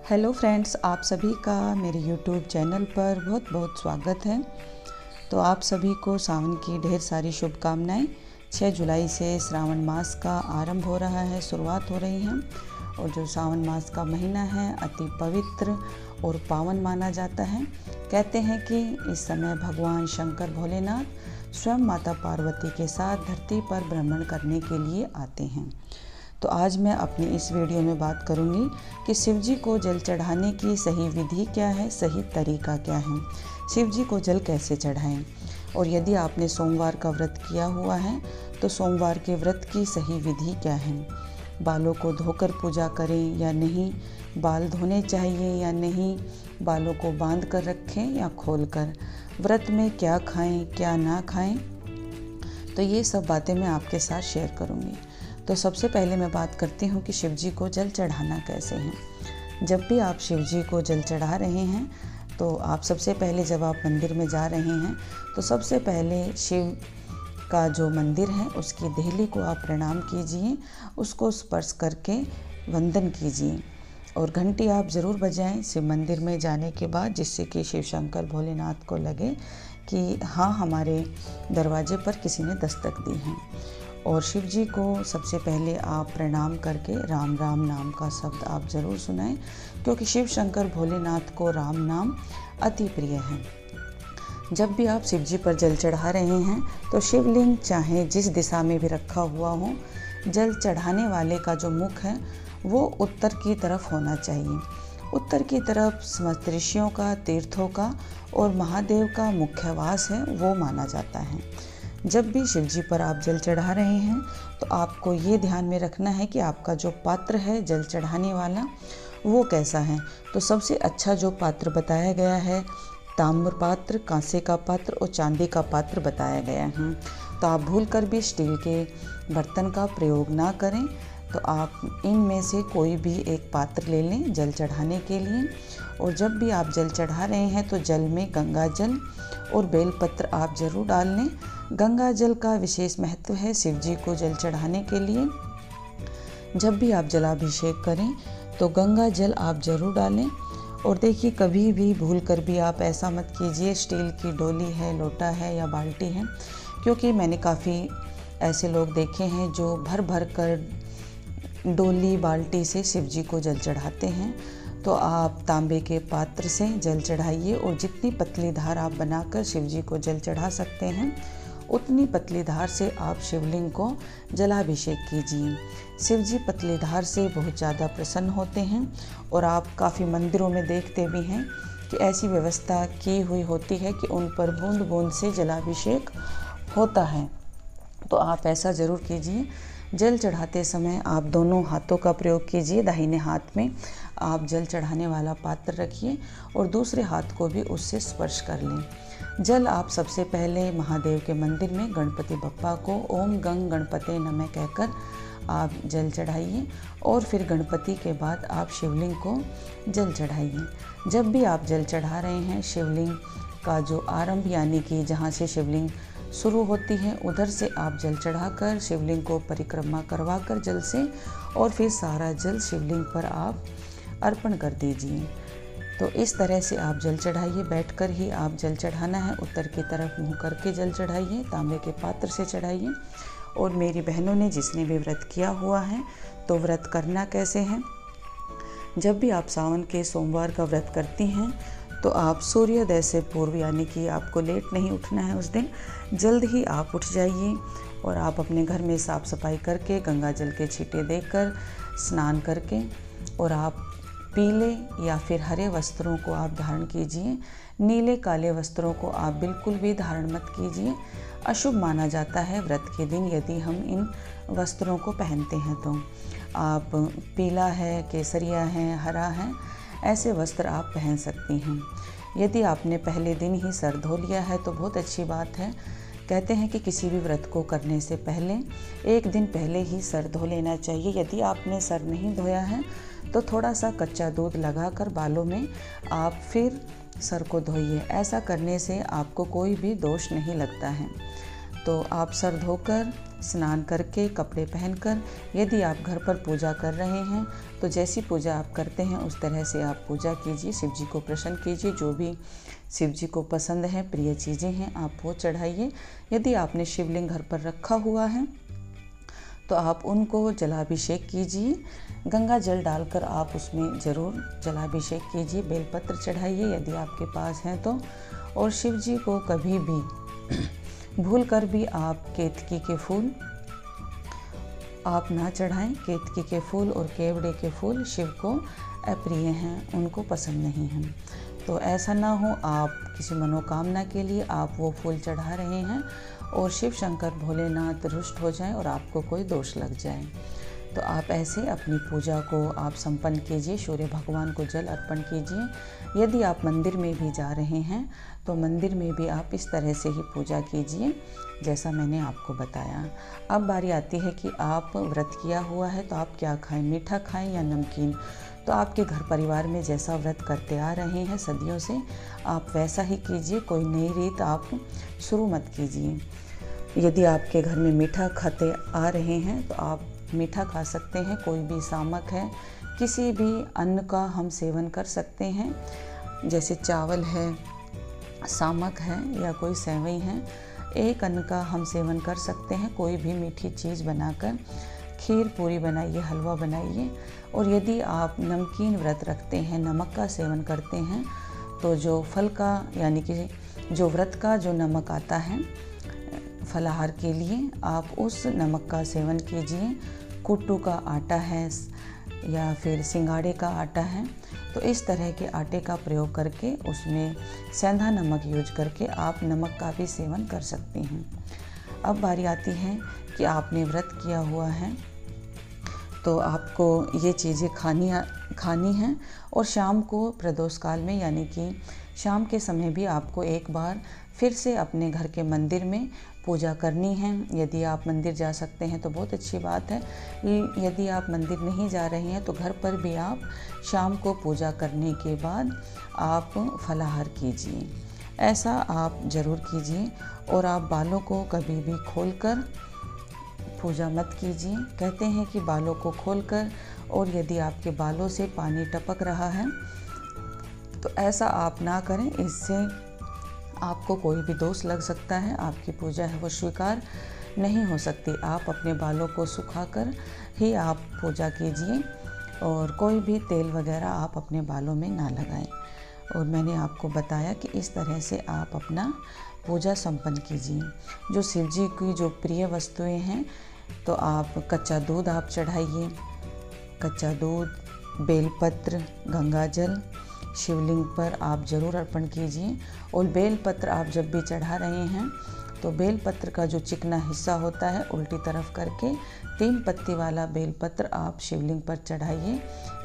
Hello friends, आप सभी का मेरे यूट्यूब चैनल पर बहुत बहुत स्वागत है। तो आप सभी को सावन की ढेर सारी शुभकामनाएं। 6 जुलाई से श्रावण मास का आरंभ हो रहा है, शुरुआत हो रही है। और जो सावन मास का महीना है अति पवित्र और पावन माना जाता है। कहते हैं कि इस समय भगवान शंकर भोलेनाथ स्वयं माता पार्वती के साथ धरती पर भ्रमण करने के लिए आते हैं। तो आज मैं अपनी इस वीडियो में बात करूंगी कि शिव जी को जल चढ़ाने की सही विधि क्या है, सही तरीका क्या है, शिव जी को जल कैसे चढ़ाएं। और यदि आपने सोमवार का व्रत किया हुआ है तो सोमवार के व्रत की सही विधि क्या है। बालों को धोकर पूजा करें या नहीं, बाल धोने चाहिए या नहीं, बालों को बांध कर रखें या खोल कर, व्रत में क्या खाएं क्या ना खाएं। तो ये सब बातें मैं आपके साथ शेयर करूँगी। तो सबसे पहले मैं बात करती हूँ कि शिव जी को जल चढ़ाना कैसे है। जब भी आप शिव जी को जल चढ़ा रहे हैं तो आप सबसे पहले, जब आप मंदिर में जा रहे हैं तो सबसे पहले शिव का जो मंदिर है उसकी देहली को आप प्रणाम कीजिए, उसको स्पर्श करके वंदन कीजिए। और घंटी आप ज़रूर बजाएं शिव मंदिर में जाने के बाद, जिससे कि शिव शंकर भोलेनाथ को लगे कि हाँ, हमारे दरवाजे पर किसी ने दस्तक दी है। और शिव जी को सबसे पहले आप प्रणाम करके राम राम नाम का शब्द आप ज़रूर सुनाएं, क्योंकि शिव शंकर भोलेनाथ को राम नाम अति प्रिय है। जब भी आप शिव जी पर जल चढ़ा रहे हैं तो शिवलिंग चाहे जिस दिशा में भी रखा हुआ हो, जल चढ़ाने वाले का जो मुख है वो उत्तर की तरफ होना चाहिए। उत्तर की तरफ समस्त ऋषियों का, तीर्थों का और महादेव का मुख्य वास है, वो माना जाता है। जब भी शिव जी पर आप जल चढ़ा रहे हैं तो आपको ये ध्यान में रखना है कि आपका जो पात्र है जल चढ़ाने वाला वो कैसा है। तो सबसे अच्छा जो पात्र बताया गया है, ताम्र पात्र, कांसे का पात्र और चांदी का पात्र बताया गया है। तो आप भूलकर भी स्टील के बर्तन का प्रयोग ना करें। तो आप इनमें से कोई भी एक पात्र ले लें जल चढ़ाने के लिए। और जब भी आप जल चढ़ा रहे हैं तो जल में गंगा जल और बेलपत्र आप ज़रूर डाल लें। गंगा जल का विशेष महत्व है शिव जी को जल चढ़ाने के लिए। जब भी आप जलाभिषेक करें तो गंगा जल आप ज़रूर डालें। और देखिए, कभी भी भूल कर भी आप ऐसा मत कीजिए स्टील की डोली है, लोटा है या बाल्टी है, क्योंकि मैंने काफ़ी ऐसे लोग देखे हैं जो भर भर कर डोली बाल्टी से शिव जी को जल चढ़ाते हैं। तो आप तांबे के पात्र से जल चढ़ाइए और जितनी पतली धार आप बनाकर शिव जी को जल चढ़ा सकते हैं उतनी पतली धार से आप शिवलिंग को जलाभिषेक कीजिए। शिव जी पतली धार से बहुत ज़्यादा प्रसन्न होते हैं। और आप काफ़ी मंदिरों में देखते भी हैं कि ऐसी व्यवस्था की हुई होती है कि उन पर बूंद बूंद से जलाभिषेक होता है। तो आप ऐसा ज़रूर कीजिए। जल चढ़ाते समय आप दोनों हाथों का प्रयोग कीजिए। दाहिने हाथ में आप जल चढ़ाने वाला पात्र रखिए और दूसरे हाथ को भी उससे स्पर्श कर लें। जल आप सबसे पहले महादेव के मंदिर में गणपति बप्पा को ओम गंग गणपते नमः कहकर आप जल चढ़ाइए। और फिर गणपति के बाद आप शिवलिंग को जल चढ़ाइए। जब भी आप जल चढ़ा रहे हैं, शिवलिंग का जो आरंभ यानी कि जहाँ से शिवलिंग शुरू होती है उधर से आप जल चढ़ाकर शिवलिंग को परिक्रमा करवा कर जल से, और फिर सारा जल शिवलिंग पर आप अर्पण कर दीजिए। तो इस तरह से आप जल चढ़ाइए। बैठकर ही आप जल चढ़ाना है, उत्तर की तरफ मुंह करके जल चढ़ाइए, तांबे के पात्र से चढ़ाइए। और मेरी बहनों ने जिसने भी व्रत किया हुआ है, तो व्रत करना कैसे है। जब भी आप सावन के सोमवार का व्रत करती हैं तो आप सूर्योदय से पूर्व, यानी कि आपको लेट नहीं उठना है उस दिन, जल्द ही आप उठ जाइए और आप अपने घर में साफ़ सफाई करके गंगा जल के छींटे देकर स्नान करके, और आप पीले या फिर हरे वस्त्रों को आप धारण कीजिए। नीले काले वस्त्रों को आप बिल्कुल भी धारण मत कीजिए। अशुभ माना जाता है व्रत के दिन यदि हम इन वस्त्रों को पहनते हैं। तो आप पीला है, केसरिया है, हरा है, ऐसे वस्त्र आप पहन सकती हैं। यदि आपने पहले दिन ही सर धो लिया है तो बहुत अच्छी बात है। कहते हैं कि किसी भी व्रत को करने से पहले एक दिन पहले ही सर धो लेना चाहिए। यदि आपने सर नहीं धोया है तो थोड़ा सा कच्चा दूध लगाकर बालों में आप फिर सर को धोइए। ऐसा करने से आपको कोई भी दोष नहीं लगता है। तो आप सर धोकर स्नान करके कपड़े पहनकर, यदि आप घर पर पूजा कर रहे हैं तो जैसी पूजा आप करते हैं उस तरह से आप पूजा कीजिए। शिव जी को प्रसन्न कीजिए। जो भी शिव जी को पसंद है, प्रिय चीज़ें हैं, आप वो चढ़ाइए। यदि आपने शिवलिंग घर पर रखा हुआ है तो आप उनको जलाभिषेक कीजिए। गंगा जल डालकर आप उसमें ज़रूर जलाभिषेक कीजिए। बेलपत्र चढ़ाइए यदि आपके पास हैं तो। और शिव जी को कभी भी भूलकर भी आप केतकी के फूल आप ना चढ़ाएं। केतकी के फूल और केवड़े के फूल शिव को अप्रिय हैं, उनको पसंद नहीं हैं। तो ऐसा ना हो आप किसी मनोकामना के लिए आप वो फूल चढ़ा रहे हैं और शिव शंकर भोलेनाथ रुष्ट हो जाएं और आपको कोई दोष लग जाए। तो आप ऐसे अपनी पूजा को आप संपन्न कीजिए। सूर्य भगवान को जल अर्पण कीजिए। यदि आप मंदिर में भी जा रहे हैं तो मंदिर में भी आप इस तरह से ही पूजा कीजिए जैसा मैंने आपको बताया। अब बारी आती है कि आप व्रत किया हुआ है तो आप क्या खाएं, मीठा खाएं या नमकीन। तो आपके घर परिवार में जैसा व्रत करते आ रहे हैं सदियों से, आप वैसा ही कीजिए। कोई नई रीत आप शुरू मत कीजिए। यदि आपके घर में मीठा खाते आ रहे हैं तो आप मीठा खा सकते हैं। कोई भी सामक है, किसी भी अन्न का हम सेवन कर सकते हैं, जैसे चावल है, सामक है या कोई सेवई है, एक अन्न का हम सेवन कर सकते हैं। कोई भी मीठी चीज़ बनाकर खीर पूरी बनाइए, हलवा बनाइए। और यदि आप नमकीन व्रत रखते हैं, नमक का सेवन करते हैं, तो जो फल का यानी कि जो व्रत का जो नमक आता है फलाहार के लिए, आप उस नमक का सेवन कीजिए। कुट्टू का आटा है या फिर सिंगाड़े का आटा है, तो इस तरह के आटे का प्रयोग करके उसमें सेंधा नमक यूज करके आप नमक का भी सेवन कर सकते हैं। अब बारी आती है कि आपने व्रत किया हुआ है तो आपको ये चीज़ें खानी हैं। और शाम को प्रदोष काल में यानी कि शाम के समय भी आपको एक बार फिर से अपने घर के मंदिर में पूजा करनी है। यदि आप मंदिर जा सकते हैं तो बहुत अच्छी बात है। यदि आप मंदिर नहीं जा रहे हैं तो घर पर भी आप शाम को पूजा करने के बाद आप फलाहार कीजिए। ऐसा आप ज़रूर कीजिए। और आप बालों को कभी भी खोलकर पूजा मत कीजिए। कहते हैं कि बालों को खोलकर, और यदि आपके बालों से पानी टपक रहा है तो ऐसा आप ना करें, इससे आपको कोई भी दोष लग सकता है। आपकी पूजा है वो स्वीकार नहीं हो सकती। आप अपने बालों को सुखाकर ही आप पूजा कीजिए और कोई भी तेल वगैरह आप अपने बालों में ना लगाएं। और मैंने आपको बताया कि इस तरह से आप अपना पूजा संपन्न कीजिए। जो शिव जी की जो प्रिय वस्तुएं हैं, तो आप कच्चा दूध आप चढ़ाइए। कच्चा दूध, बेलपत्र, गंगाजल शिवलिंग पर आप ज़रूर अर्पण कीजिए। और बेलपत्र आप जब भी चढ़ा रहे हैं तो बेलपत्र का जो चिकना हिस्सा होता है उल्टी तरफ करके 3 पत्ती वाला बेलपत्र आप शिवलिंग पर चढ़ाइए।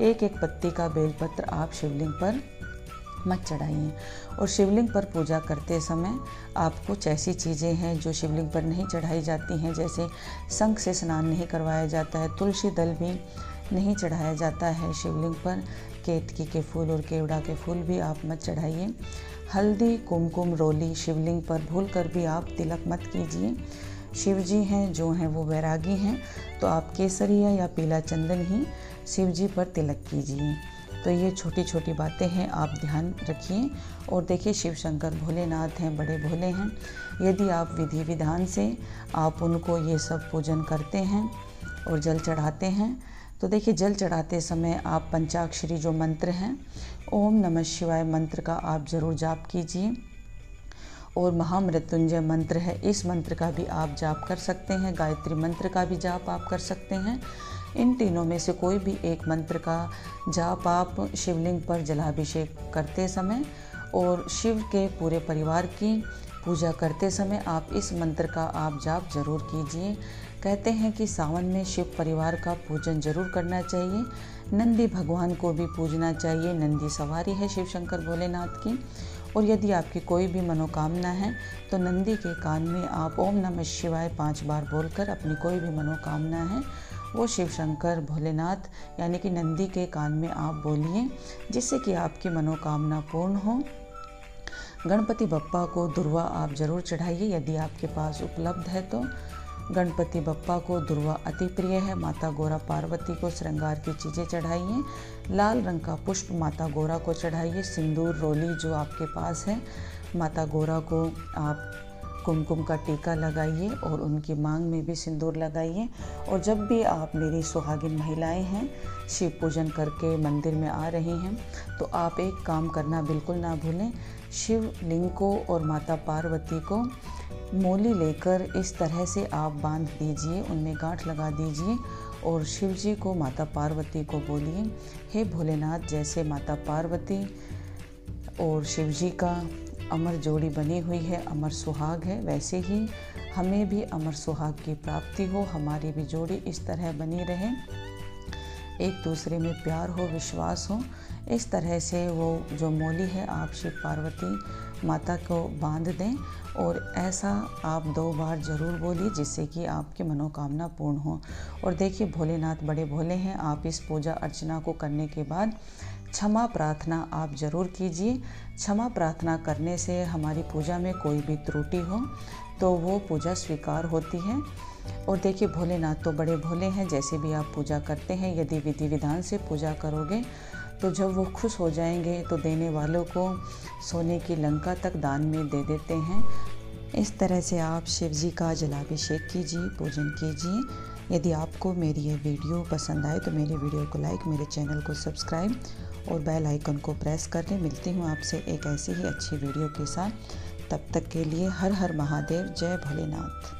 एक एक पत्ती का बेलपत्र आप शिवलिंग पर मत चढ़ाइए। और शिवलिंग पर पूजा करते समय आप कुछ ऐसी चीज़ें हैं जो शिवलिंग पर नहीं चढ़ाई जाती हैं, जैसे शंख से स्नान नहीं करवाया जाता है, तुलसी दल भी नहीं चढ़ाया जाता है शिवलिंग पर, केतकी के फूल और केवड़ा के फूल भी आप मत चढ़ाइए। हल्दी, कुमकुम, रोली शिवलिंग पर भूलकर भी आप तिलक मत कीजिए। शिव जी हैं जो हैं वो वैरागी हैं, तो आप केसरिया या पीला चंदन ही शिव जी पर तिलक कीजिए। तो ये छोटी छोटी बातें हैं, आप ध्यान रखिए। और देखिए शिव शंकर भोलेनाथ हैं, बड़े भोले हैं। यदि आप विधि विधान से आप उनको ये सब पूजन करते हैं और जल चढ़ाते हैं, तो देखिए जल चढ़ाते समय आप पंचाक्षरी जो मंत्र हैं, ओम नमः शिवाय मंत्र का आप ज़रूर जाप कीजिए। और महामृत्युंजय मंत्र है, इस मंत्र का भी आप जाप कर सकते हैं। गायत्री मंत्र का भी जाप आप कर सकते हैं। इन तीनों में से कोई भी एक मंत्र का जाप आप शिवलिंग पर जलाभिषेक करते समय और शिव के पूरे परिवार की पूजा करते समय आप इस मंत्र का आप जाप जरूर कीजिए। कहते हैं कि सावन में शिव परिवार का पूजन जरूर करना चाहिए। नंदी भगवान को भी पूजना चाहिए। नंदी सवारी है शिव शंकर भोलेनाथ की। और यदि आपकी कोई भी मनोकामना है तो नंदी के कान में आप ओम नमः शिवाय 5 बार बोलकर अपनी कोई भी मनोकामना है वो शिव शंकर भोलेनाथ यानी कि नंदी के कान में आप बोलिए, जिससे कि आपकी मनोकामना पूर्ण हो। गणपति बप्पा को दुर्वा आप ज़रूर चढ़ाइए यदि आपके पास उपलब्ध है तो। गणपति बप्पा को दुर्वा अति प्रिय है। माता गौरा पार्वती को श्रृंगार की चीज़ें चढ़ाइए। लाल रंग का पुष्प माता गौरा को चढ़ाइए। सिंदूर रोली जो आपके पास है, माता गौरा को आप कुमकुम का टीका लगाइए और उनकी मांग में भी सिंदूर लगाइए। और जब भी आप मेरी सुहागिन महिलाएं हैं शिव पूजन करके मंदिर में आ रही हैं, तो आप एक काम करना बिल्कुल ना भूलें। शिव लिंग को और माता पार्वती को मोली लेकर इस तरह से आप बांध दीजिए, उनमें गांठ लगा दीजिए और शिव जी को, माता पार्वती को बोलिए, हे भोलेनाथ, जैसे माता पार्वती और शिव जी का अमर जोड़ी बनी हुई है, अमर सुहाग है, वैसे ही हमें भी अमर सुहाग की प्राप्ति हो, हमारी भी जोड़ी इस तरह बनी रहे, एक दूसरे में प्यार हो, विश्वास हो। इस तरह से वो जो मोली है आप शिव पार्वती माता को बांध दें और ऐसा आप 2 बार ज़रूर बोलिए, जिससे कि आपकी मनोकामना पूर्ण हो। और देखिए, भोलेनाथ बड़े भोले हैं। आप इस पूजा अर्चना को करने के बाद क्षमा प्रार्थना आप ज़रूर कीजिए। क्षमा प्रार्थना करने से हमारी पूजा में कोई भी त्रुटि हो तो वो पूजा स्वीकार होती है। और देखिए, भोलेनाथ तो बड़े भोले हैं। जैसे भी आप पूजा करते हैं, यदि विधि विधान से पूजा करोगे तो जब वो खुश हो जाएंगे तो देने वालों को सोने की लंका तक दान में दे देते हैं। इस तरह से आप शिव जी का जलाभिषेक कीजिए, पूजन कीजिए। यदि आपको मेरी ये वीडियो पसंद आए तो मेरे वीडियो को लाइक, मेरे चैनल को सब्सक्राइब और बेल आइकन को प्रेस कर लें। मिलती हूँ आपसे एक ऐसी ही अच्छी वीडियो के साथ। तब तक के लिए हर हर महादेव, जय भोलेनाथ।